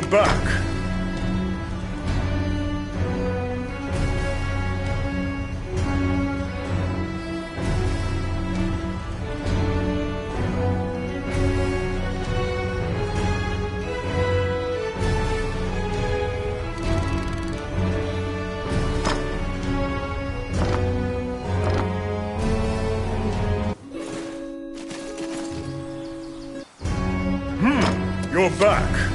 back. You're back.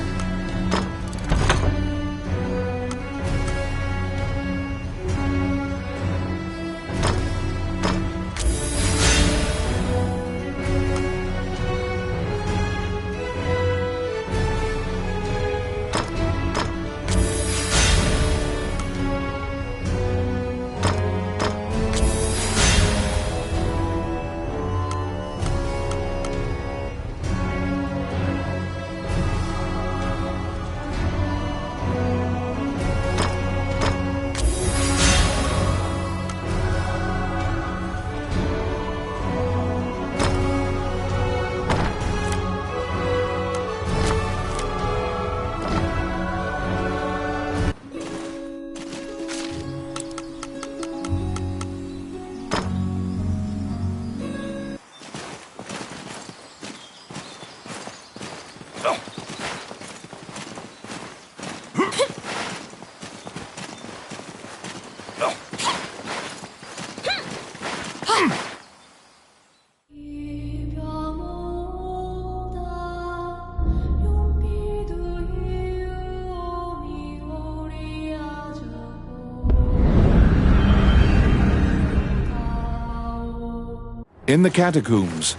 In the catacombs,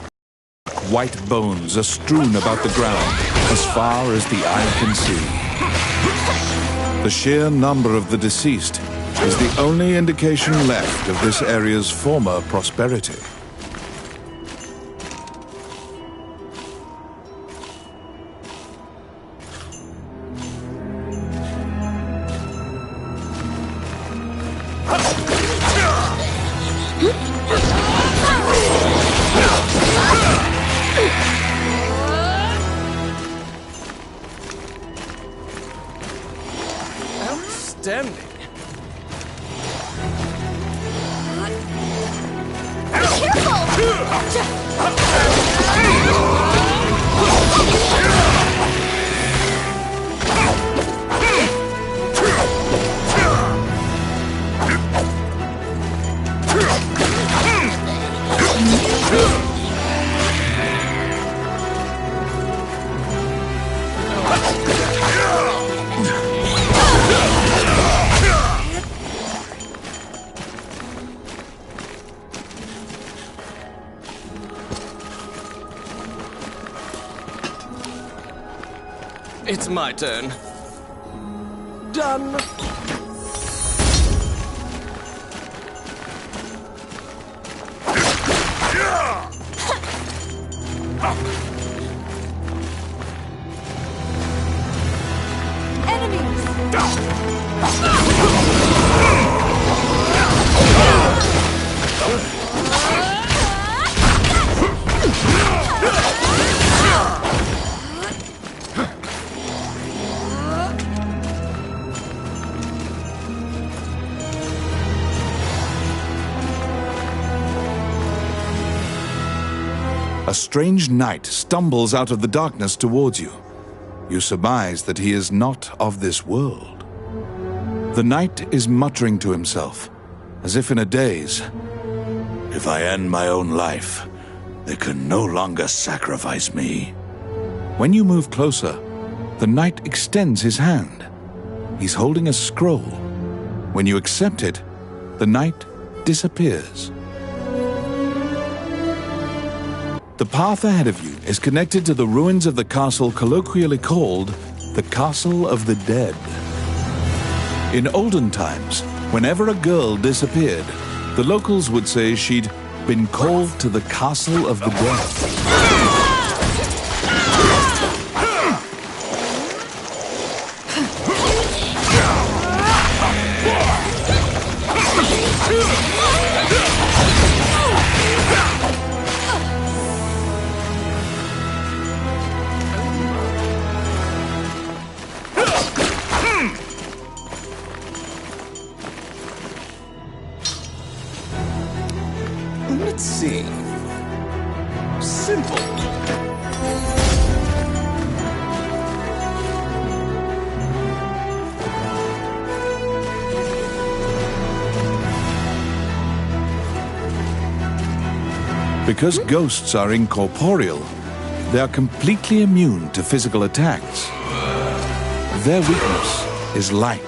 white bones are strewn about the ground as far as the eye can see. The sheer number of the deceased is the only indication left of this area's former prosperity. Outstanding. It's my turn. Done. A strange knight stumbles out of the darkness towards you. You surmise that he is not of this world. The knight is muttering to himself, as if in a daze. If I end my own life, they can no longer sacrifice me. When you move closer, the knight extends his hand. He's holding a scroll. When you accept it, the knight disappears. The path ahead of you is connected to the ruins of the castle colloquially called the Castle of the Dead. In olden times, whenever a girl disappeared, the locals would say she'd been called to the Castle of the Dead. Let's see. Simple. Because ghosts are incorporeal, they are completely immune to physical attacks. Their weakness is light.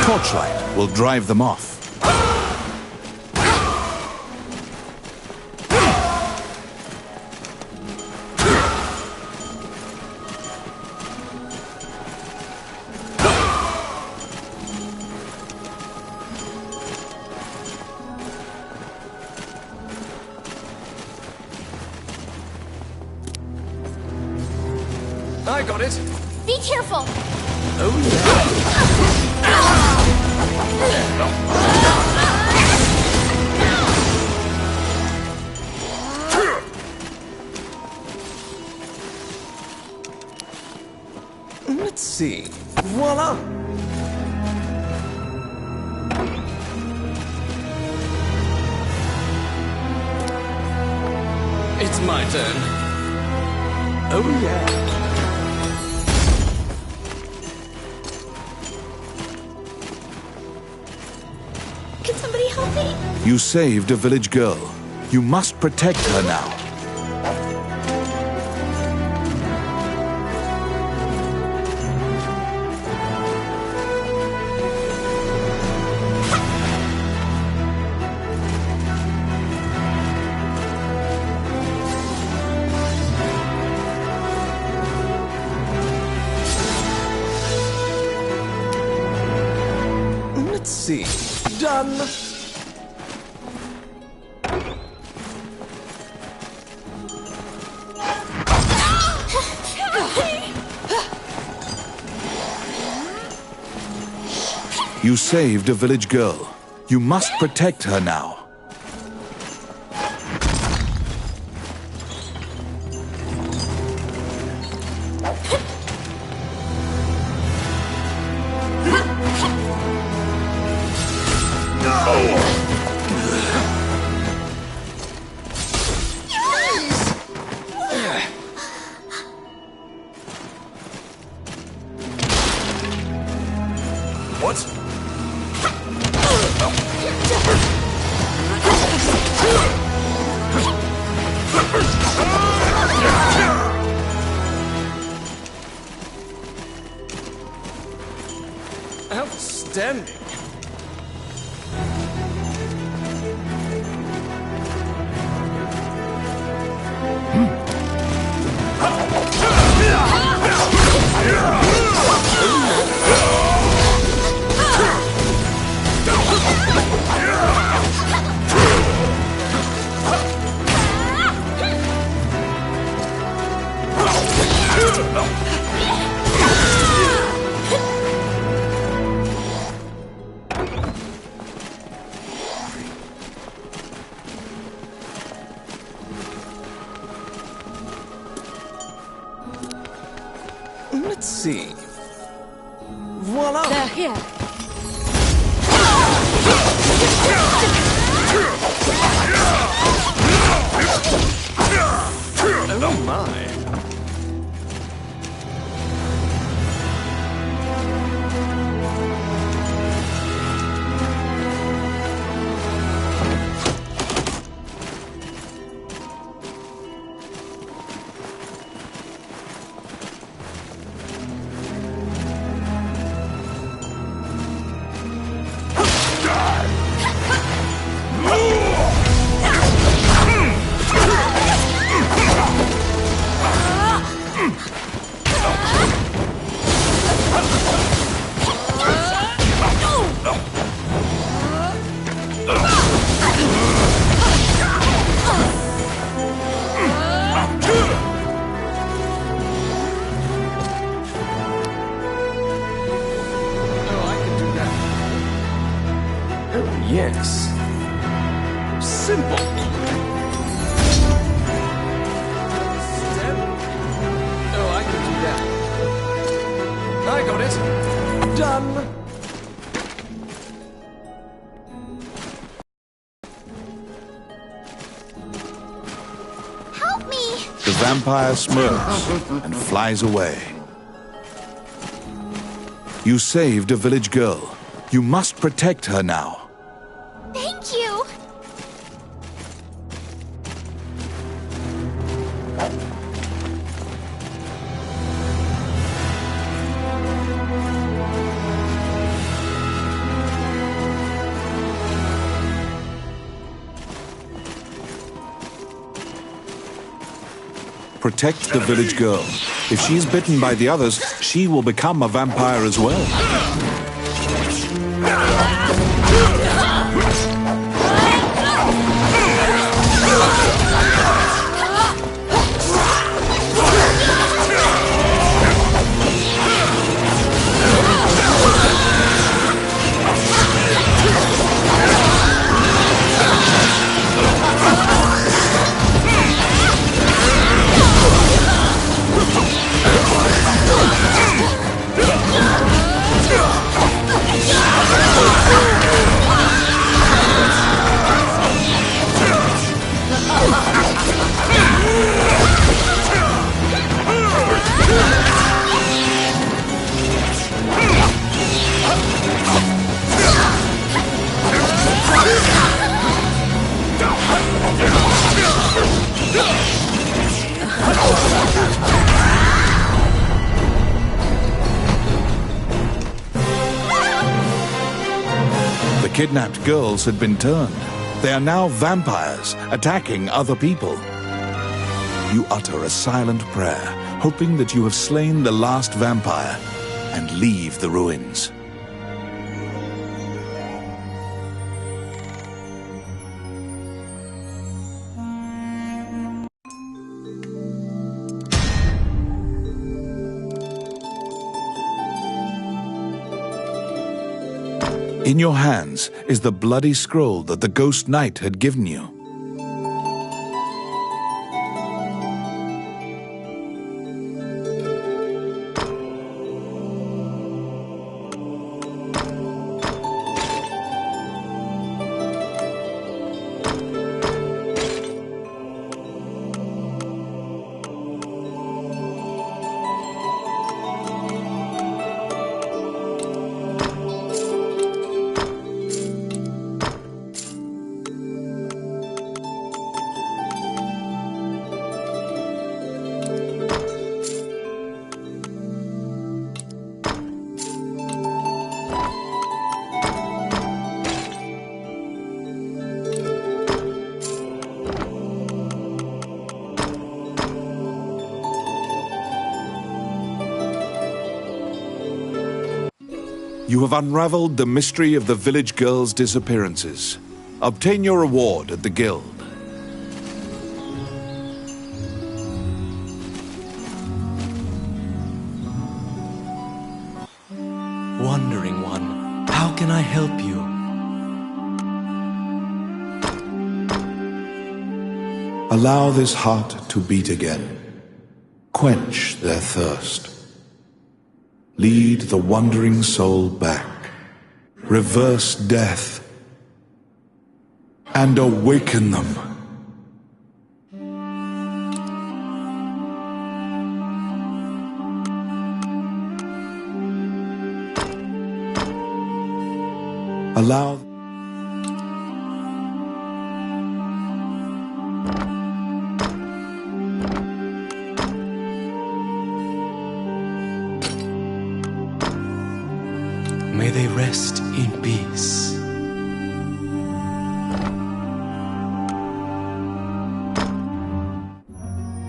Torchlight will drive them off. I got it. Be careful! Oh, yeah. Let's see. Voila! It's my turn. Oh, yeah. Can somebody help me? You saved a village girl. You must protect her now. Let's see. Done. You saved a village girl. You must protect her now. What? Outstanding. Let's see. Voila! They're here. Oh my. Yes. Simple. Step. Oh, I can do that. I got it. Done. vampire smirks and flies away. You saved a village girl. You must protect her now. Thank you. Protect the village girl. If she's bitten by the others, she will become a vampire as well. The kidnapped girls had been turned. They are now vampires, attacking other people. You utter a silent prayer, hoping that you have slain the last vampire, and leave the ruins. In your hands is the bloody scroll that the Ghost Knight had given you. You have unraveled the mystery of the village girls' disappearances. Obtain your reward at the guild. Wandering One, how can I help you? Allow this heart to beat again. Quench their thirst. Lead the wandering soul back. Reverse death. And awaken them. Allow May they rest in peace.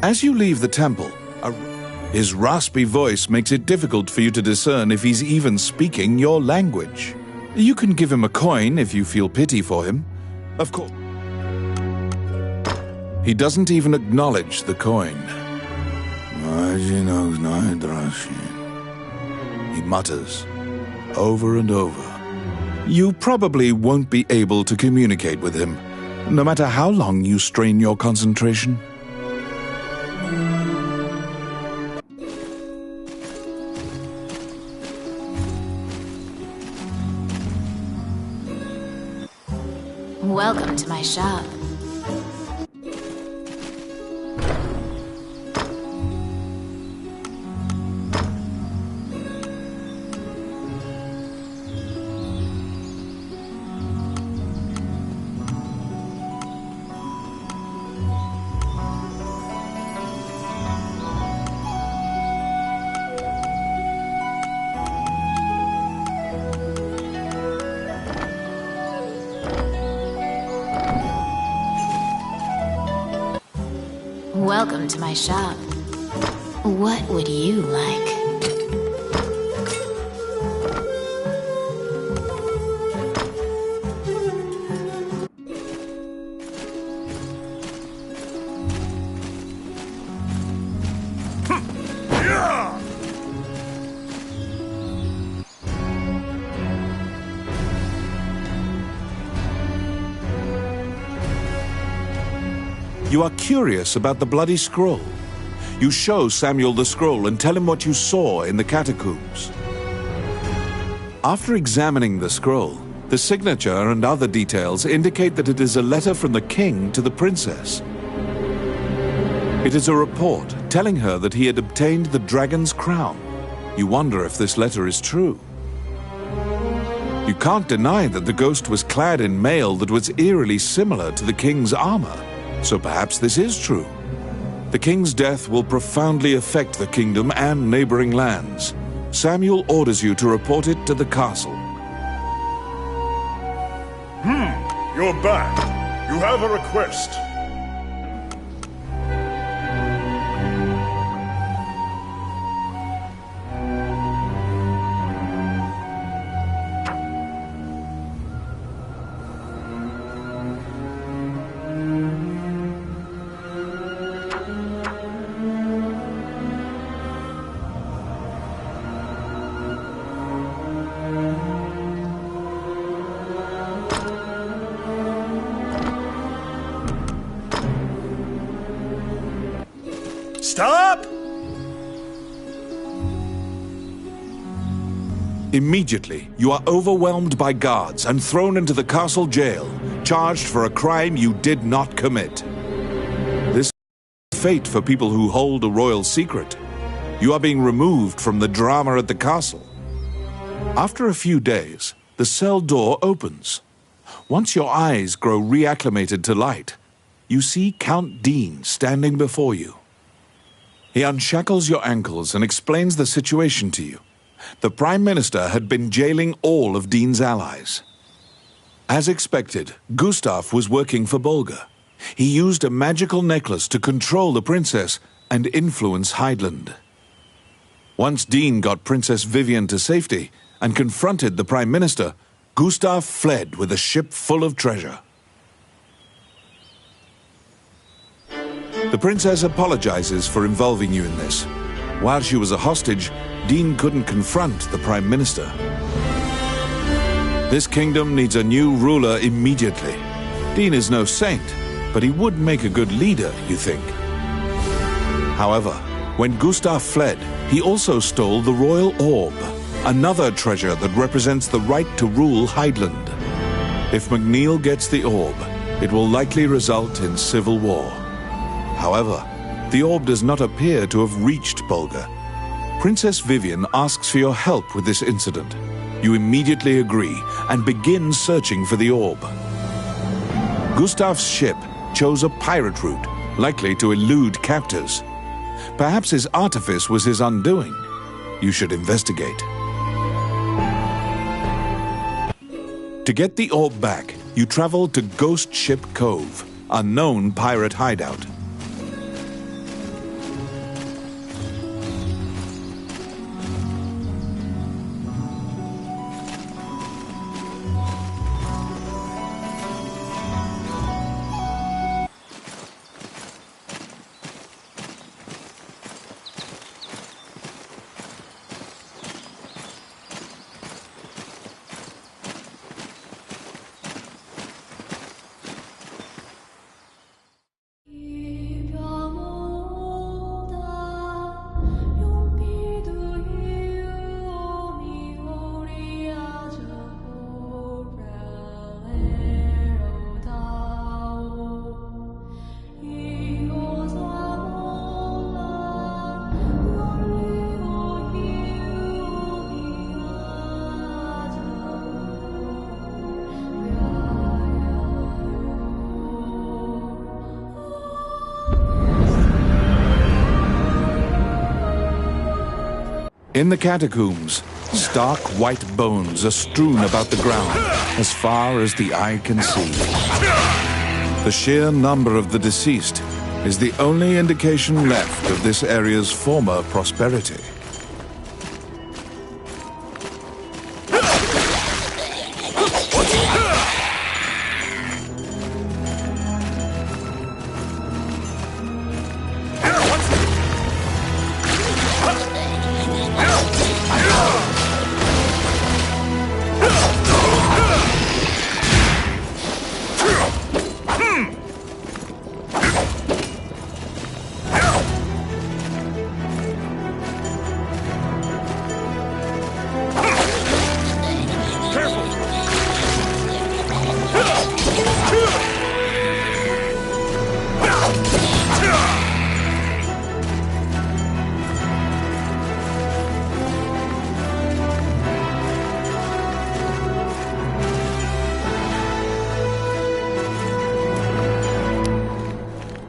As you leave the temple, his raspy voice makes it difficult for you to discern if he's even speaking your language. You can give him a coin if you feel pity for him. Of course. He doesn't even acknowledge the coin. He mutters over and over. You probably won't be able to communicate with him, no matter how long you strain your concentration. Welcome to my shop. Welcome to my shop. What would you like? You are curious about the bloody scroll. You show Samuel the scroll and tell him what you saw in the catacombs. After examining the scroll, the signature and other details indicate that it is a letter from the king to the princess. It is a report telling her that he had obtained the dragon's crown. You wonder if this letter is true. You can't deny that the ghost was clad in mail that was eerily similar to the king's armor. So perhaps this is true. The king's death will profoundly affect the kingdom and neighboring lands. Samuel orders you to report it to the castle. You're back. You have a request. Stop! Immediately, you are overwhelmed by guards and thrown into the castle jail, charged for a crime you did not commit. This is fate for people who hold a royal secret. You are being removed from the drama at the castle. After a few days, the cell door opens. Once your eyes grow reacclimated to light, you see Count Dean standing before you. He unshackles your ankles and explains the situation to you. The Prime Minister had been jailing all of Dean's allies. As expected, Gustav was working for Bolga. He used a magical necklace to control the princess and influence Heidland. Once Dean got Princess Vivian to safety and confronted the Prime Minister, Gustav fled with a ship full of treasure. The princess apologizes for involving you in this. While she was a hostage, Dean couldn't confront the Prime Minister. This kingdom needs a new ruler immediately. Dean is no saint, but he would make a good leader, you think. However, when Gustav fled, he also stole the royal orb, another treasure that represents the right to rule Heidland. If McNeil gets the orb, it will likely result in civil war. However, the orb does not appear to have reached Bolga. Princess Vivian asks for your help with this incident. You immediately agree and begin searching for the orb. Gustav's ship chose a pirate route, likely to elude captors. Perhaps his artifice was his undoing. You should investigate. To get the orb back, you travel to Ghost Ship Cove, a known pirate hideout. In the catacombs, stark white bones are strewn about the ground as far as the eye can see. The sheer number of the deceased is the only indication left of this area's former prosperity.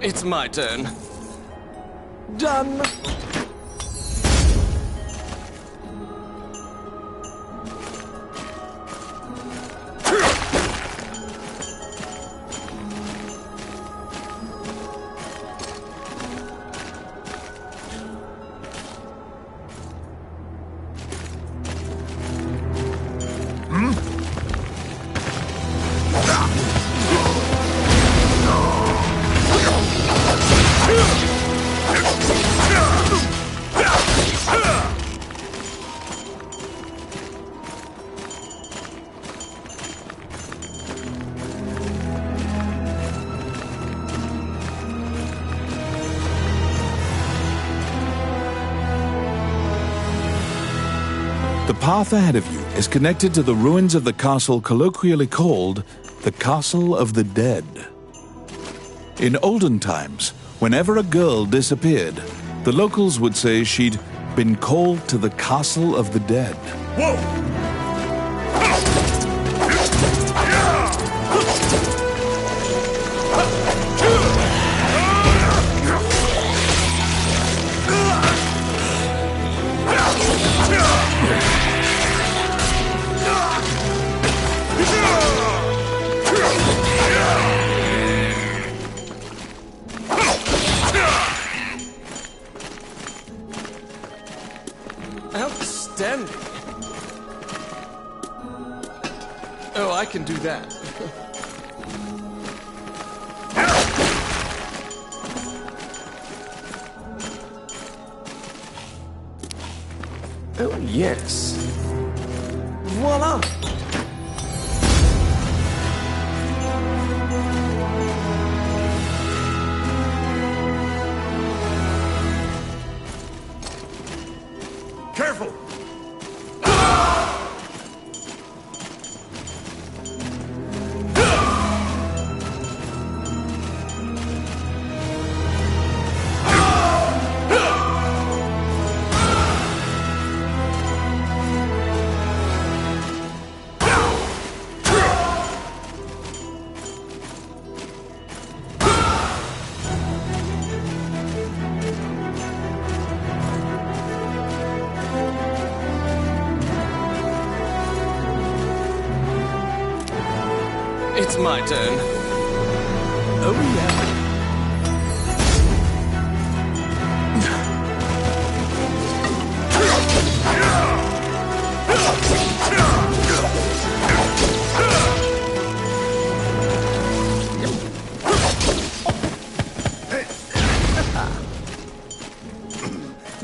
It's my turn. Done. The path ahead of you is connected to the ruins of the castle colloquially called the Castle of the Dead. In olden times, whenever a girl disappeared, the locals would say she'd been called to the Castle of the Dead. Whoa! Outstanding. Oh, I can do that. Oh, yes. Voila! Careful! It's my turn. Oh, yeah.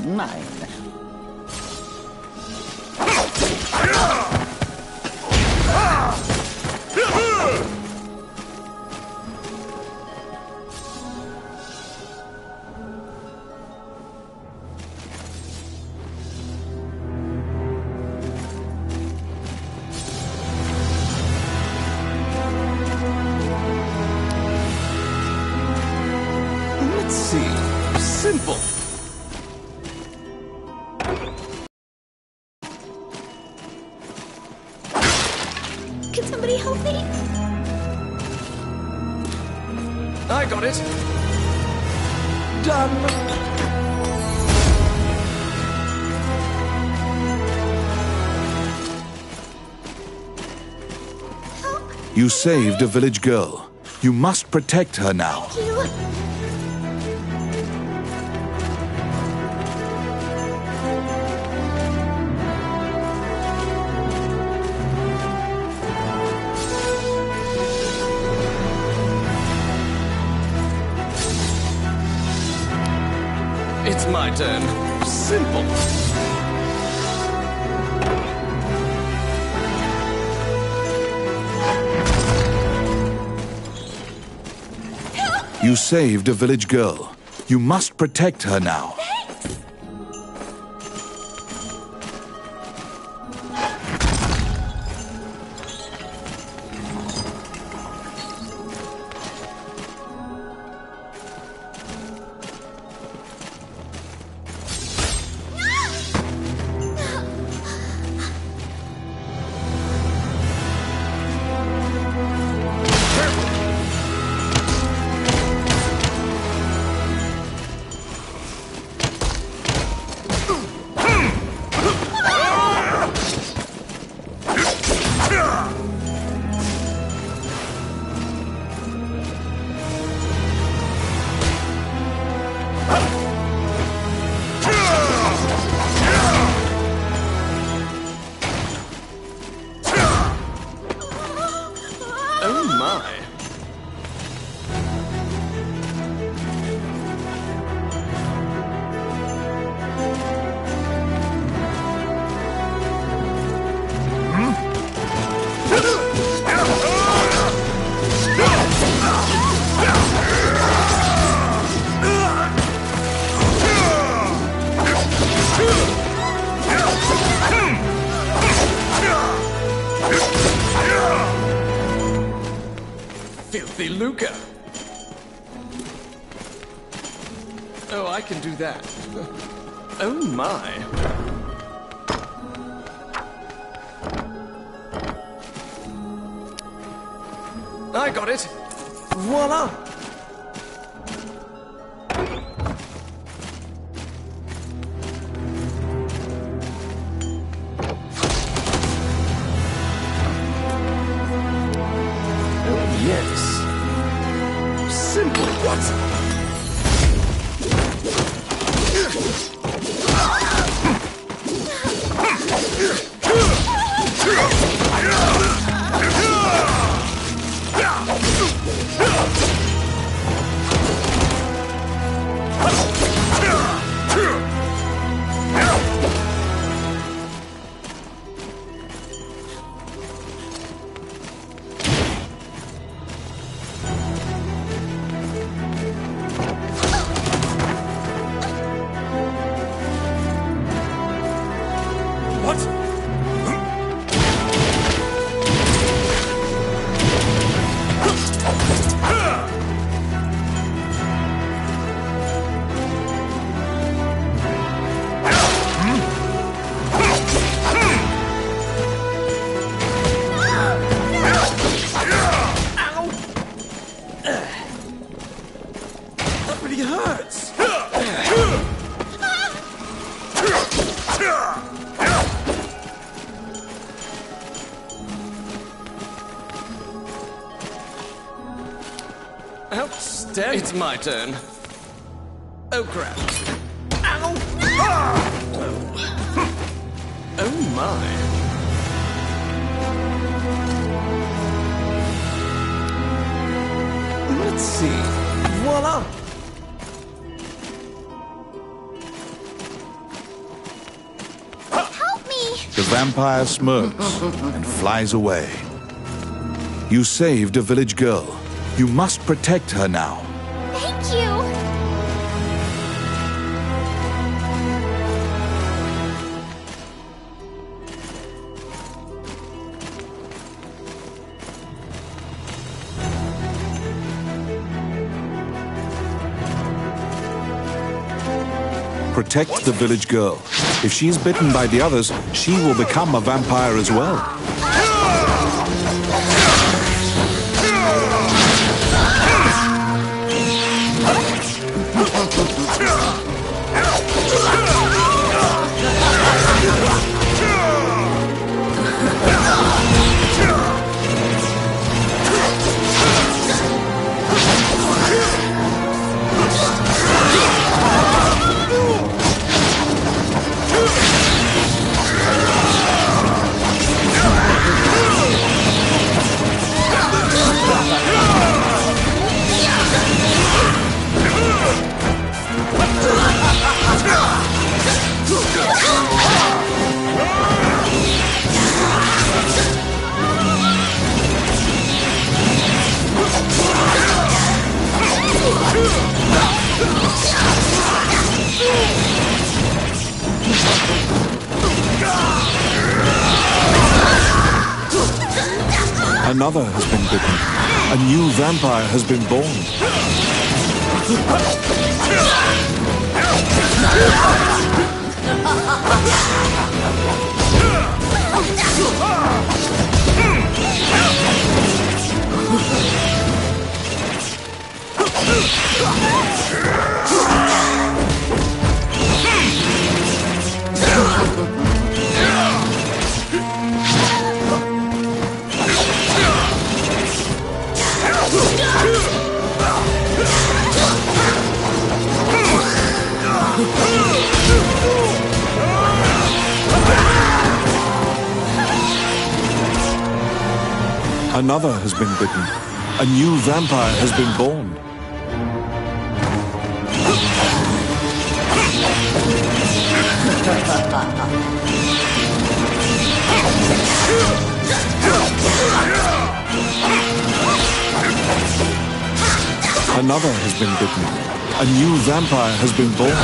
Mine. Let's see. Simple. Can somebody help me? I got it. Done. You saved a village girl. You must protect her now. Thank you. my turn. Simple. You saved a village girl. You must protect her now. Oh my. Filthy Luca. Oh, I can do that. Oh my. I got it. Voila. Yes. Simple. What? Outstanding. It's my turn. Oh crap. Ow! Oh my. Let's see. Voila! Help me! The vampire smirks and flies away. You saved a village girl. You must protect her now. Thank you! Protect the village girl. If she is bitten by the others, she will become a vampire as well. Another has been bitten. A new vampire has been born. Another has been bitten. A new vampire has been born. Another has been bitten. A new vampire has been born.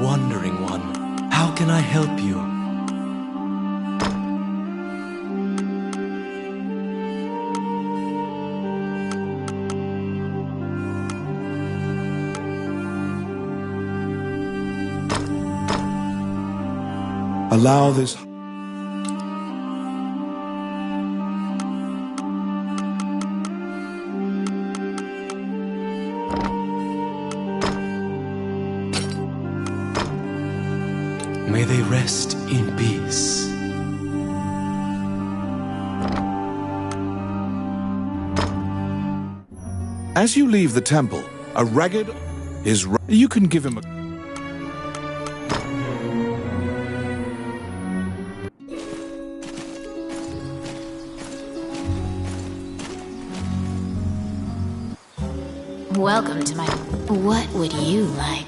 Wandering One, how can I help you? Allow this. May they rest in peace. As you leave the temple, a ragged is. You can give him a. Welcome to my... What would you like?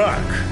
back.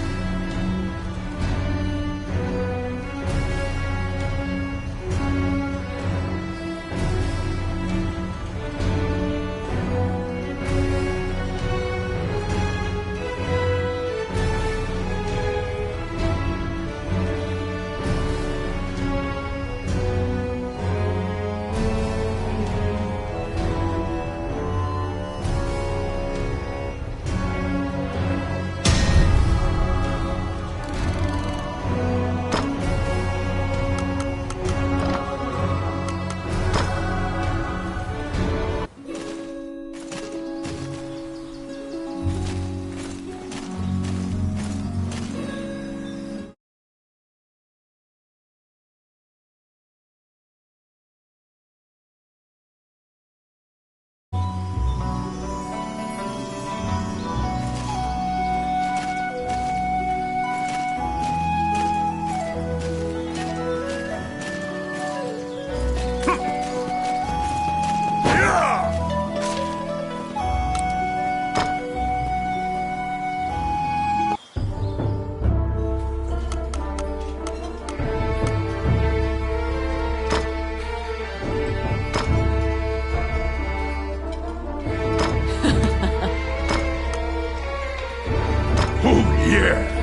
Yeah!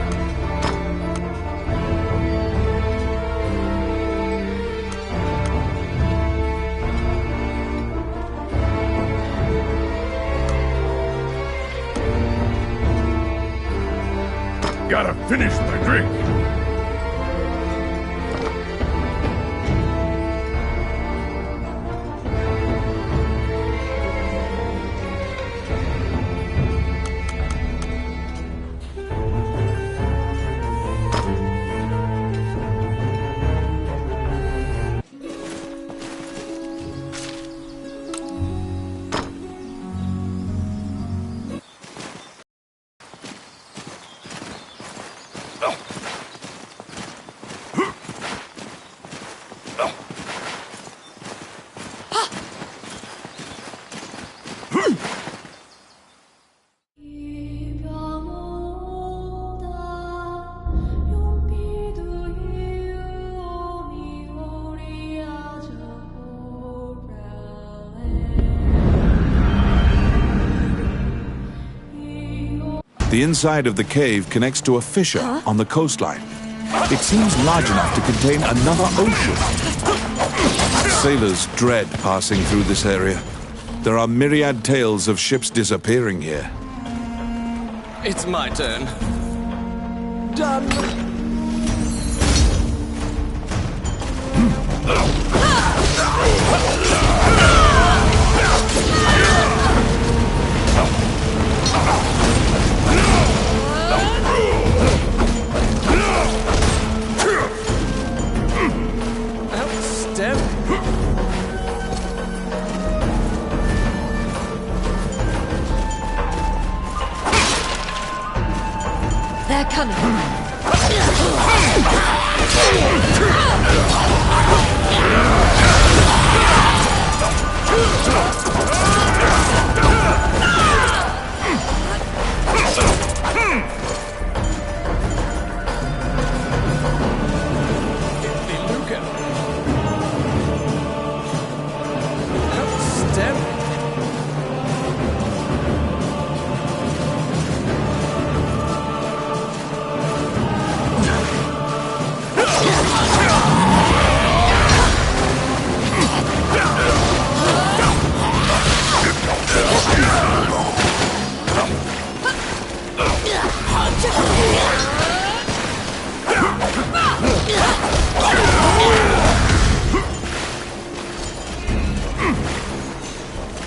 Gotta finish my drink. The inside of the cave connects to a fissure on the coastline. It seems large enough to contain another ocean. Sailors dread passing through this area. There are myriad tales of ships disappearing here. It's my turn. Done. They're coming.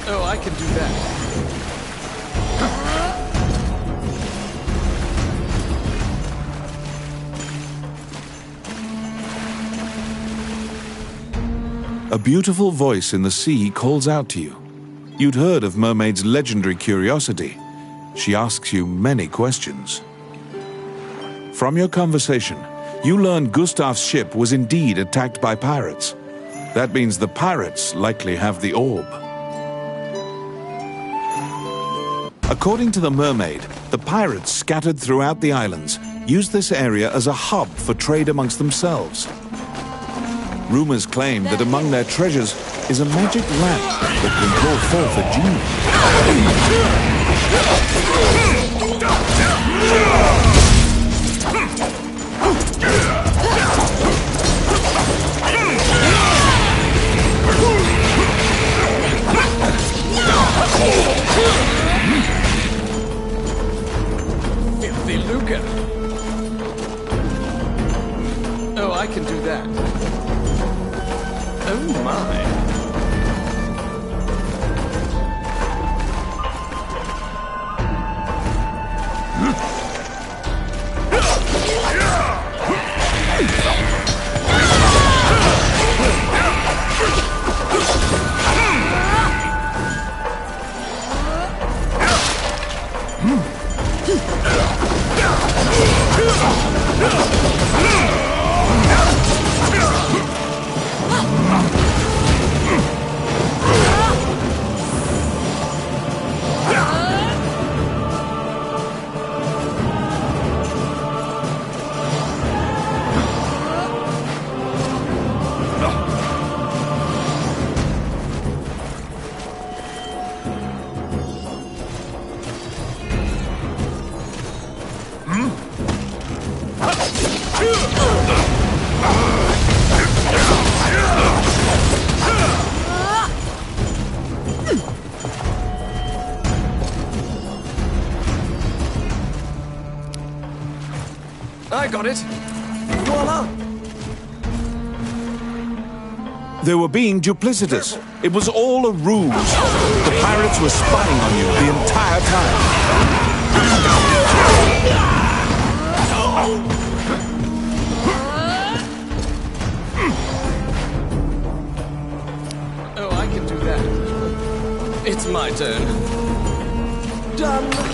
Oh, I can do that. A beautiful voice in the sea calls out to you. You'd heard of Mermaid's legendary curiosity. She asks you many questions. From your conversation, you learn Gustav's ship was indeed attacked by pirates. That means the pirates likely have the orb. According to the mermaid, the pirates scattered throughout the islands used this area as a hub for trade amongst themselves. Rumors claim that among their treasures is a magic lamp that can call forth a genie. Filthy lucre. Oh, I can do that. Oh my. I got it. Voila! They were being duplicitous. It was all a ruse. The pirates were spying on you the entire time. Oh, I can do that. It's my turn. Done.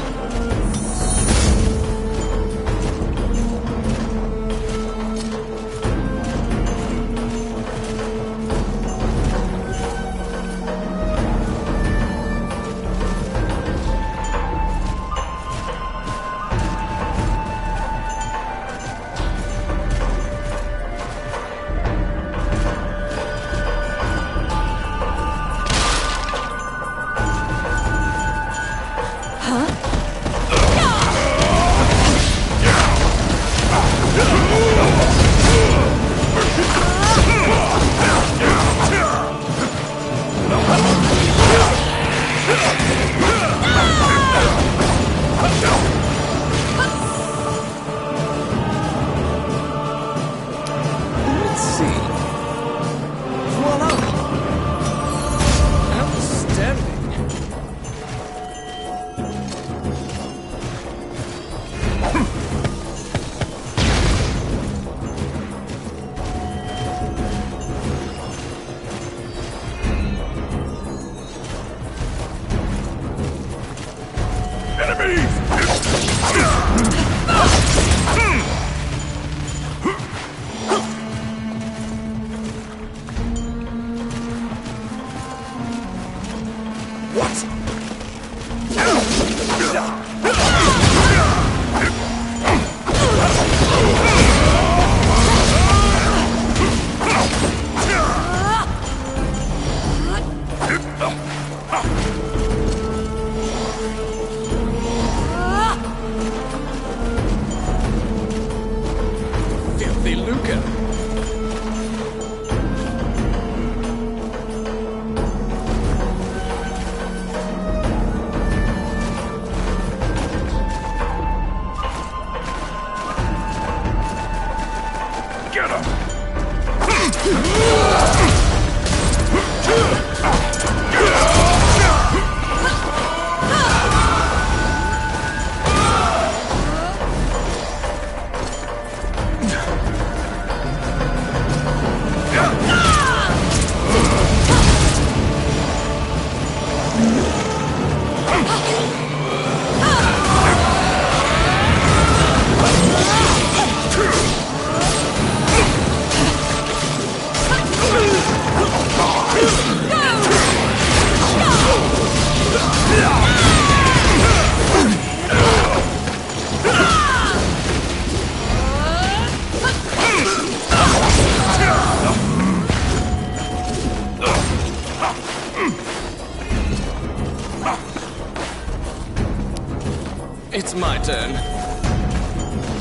turn.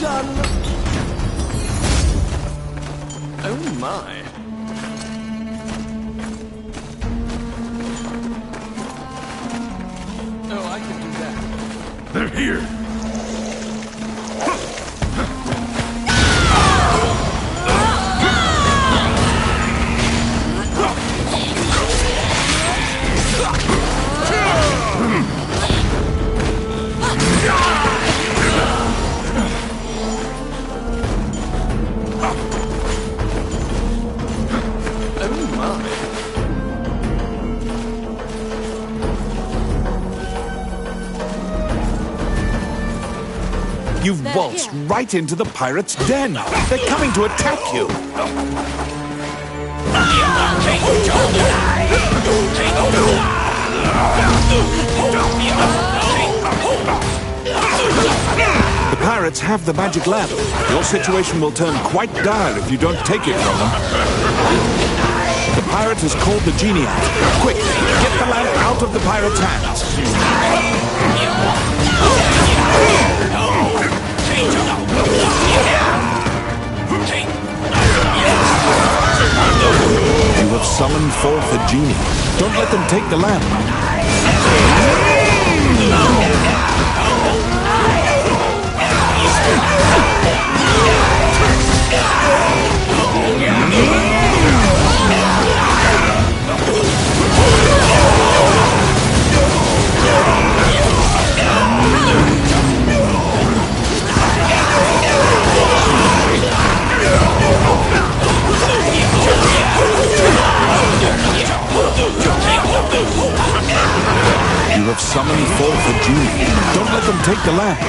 Done. Oh my. Oh, I can do that. They're here. You've waltzed right into the pirates' den. They're coming to attack you. The pirates have the magic lamp. Your situation will turn quite dire if you don't take it from them. The pirate has called the genie out. Quick, get the lamp out of the pirate's hands. You have summoned forth a genie. Don't let them take the lamp. You have summoned forth a genie. Don't let them take the lamp.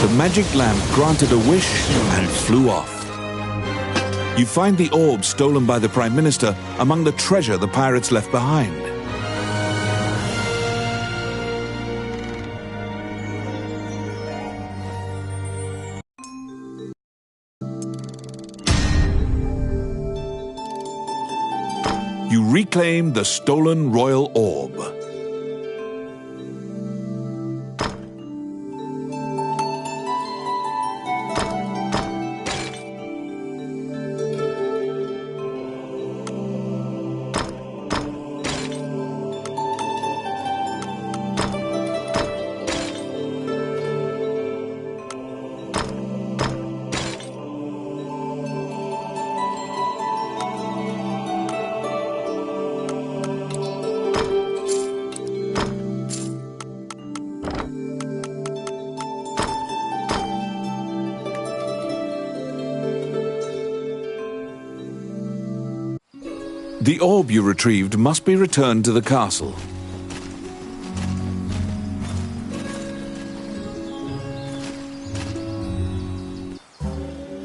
The magic lamp granted a wish and flew off. You find the orb stolen by the Prime Minister among the treasure the pirates left behind. You reclaim the stolen royal orb. The orb you retrieved must be returned to the castle.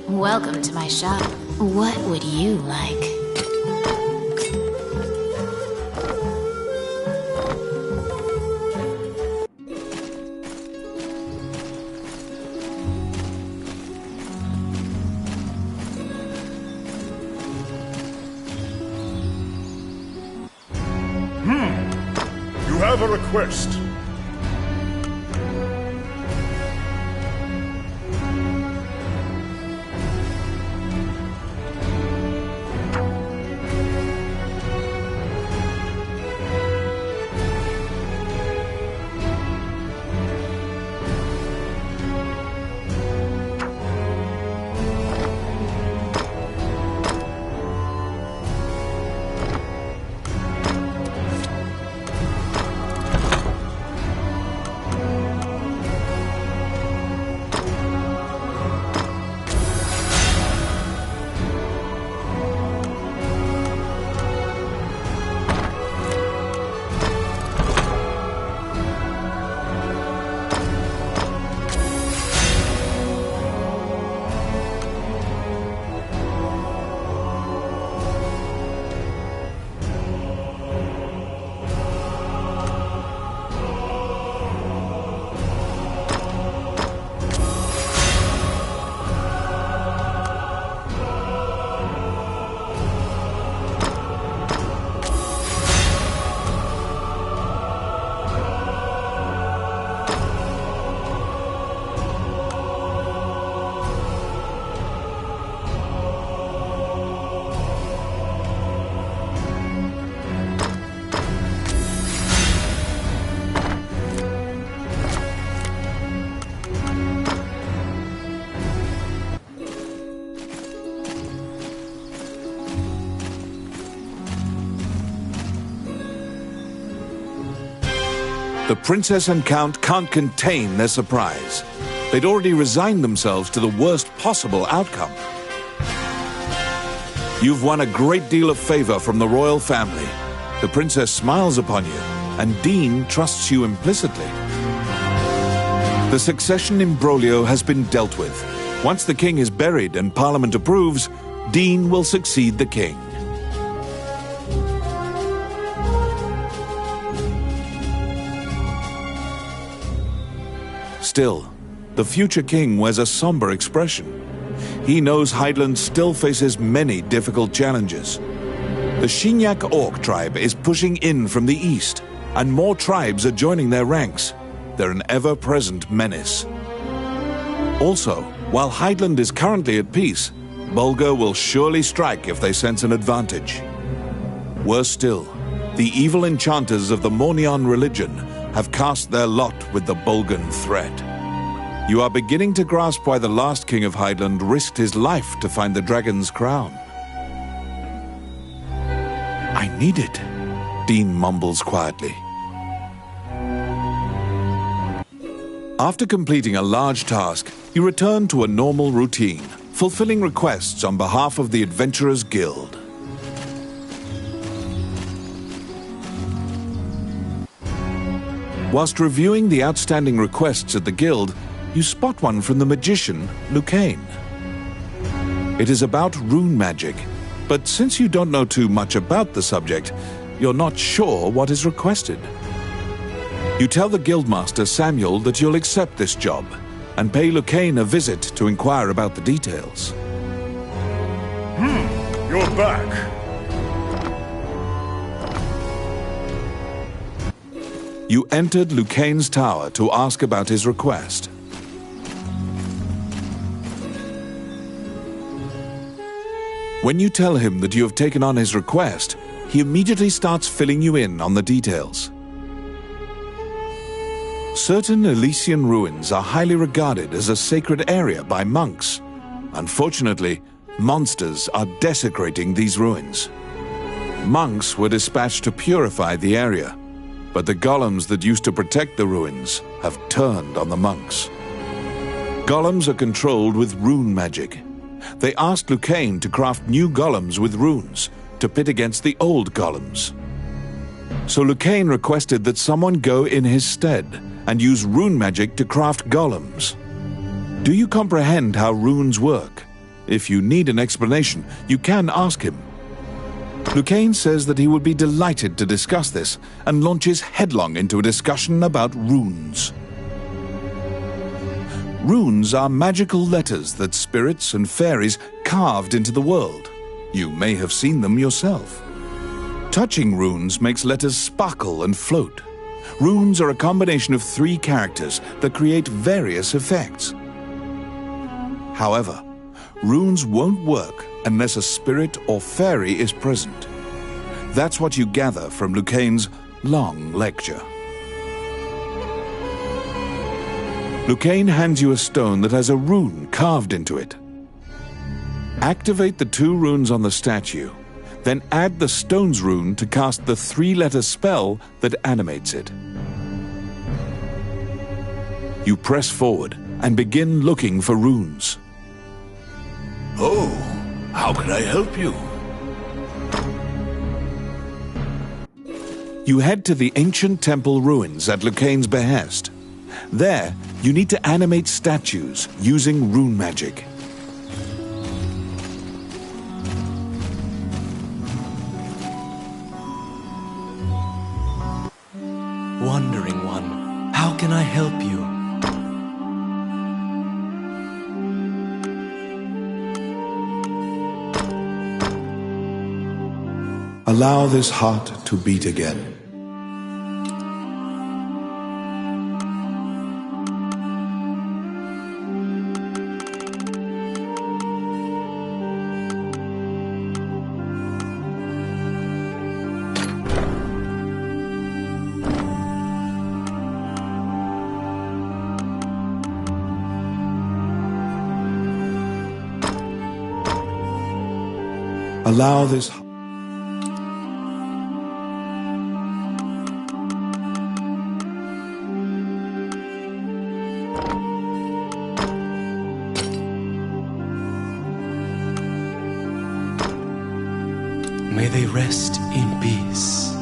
Welcome to my shop. What would you like? You have a request. The princess and count can't contain their surprise. They'd already resigned themselves to the worst possible outcome. You've won a great deal of favor from the royal family. The princess smiles upon you, and Dean trusts you implicitly. The succession imbroglio has been dealt with. Once the king is buried and Parliament approves, Dean will succeed the king. Still, the future king wears a somber expression. He knows Hydeland still faces many difficult challenges. The Shinyak Orc tribe is pushing in from the east, and more tribes are joining their ranks. They're an ever-present menace. Also, while Hydeland is currently at peace, Bulgar will surely strike if they sense an advantage. Worse still, the evil enchanters of the Mornion religion have cast their lot with the Bulgan threat. You are beginning to grasp why the last king of Hydeland risked his life to find the dragon's crown. I need it, Dean mumbles quietly. After completing a large task, you return to a normal routine, fulfilling requests on behalf of the Adventurers Guild. Whilst reviewing the outstanding requests at the guild, you spot one from the magician, Lucane. It is about rune magic, but since you don't know too much about the subject, you're not sure what is requested. You tell the guildmaster Samuel that you'll accept this job, and pay Lucane a visit to inquire about the details. You're back. You entered Lucane's tower to ask about his request. When you tell him that you have taken on his request, he immediately starts filling you in on the details. Certain Elysian ruins are highly regarded as a sacred area by monks. Unfortunately, monsters are desecrating these ruins. Monks were dispatched to purify the area, but the golems that used to protect the ruins have turned on the monks. Golems are controlled with rune magic. They asked Lucane to craft new golems with runes to pit against the old golems. So Lucane requested that someone go in his stead and use rune magic to craft golems. Do you comprehend how runes work? If you need an explanation, you can ask him. Lucane says that he would be delighted to discuss this and launches headlong into a discussion about runes. Runes are magical letters that spirits and fairies carved into the world. You may have seen them yourself. Touching runes makes letters sparkle and float. Runes are a combination of 3 characters that create various effects. However, runes won't work unless a spirit or fairy is present. That's what you gather from Lucane's long lecture. Lucane hands you a stone that has a rune carved into it. Activate the 2 runes on the statue, then add the stone's rune to cast the 3-letter spell that animates it. You press forward and begin looking for runes. Oh, how can I help you? You head to the ancient temple ruins at Lucane's behest. There, you need to animate statues using rune magic. Wandering One, how can I help you? Allow this heart to beat again. Allow this. May they rest in peace.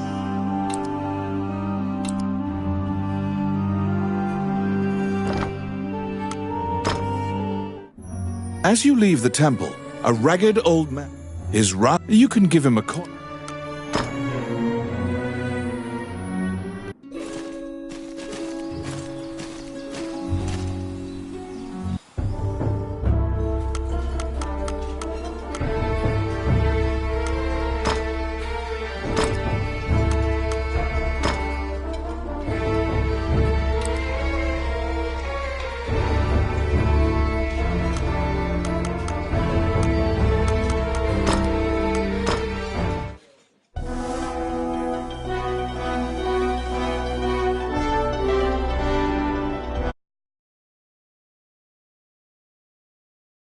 As you leave the temple, a ragged old man is you can give him a coin.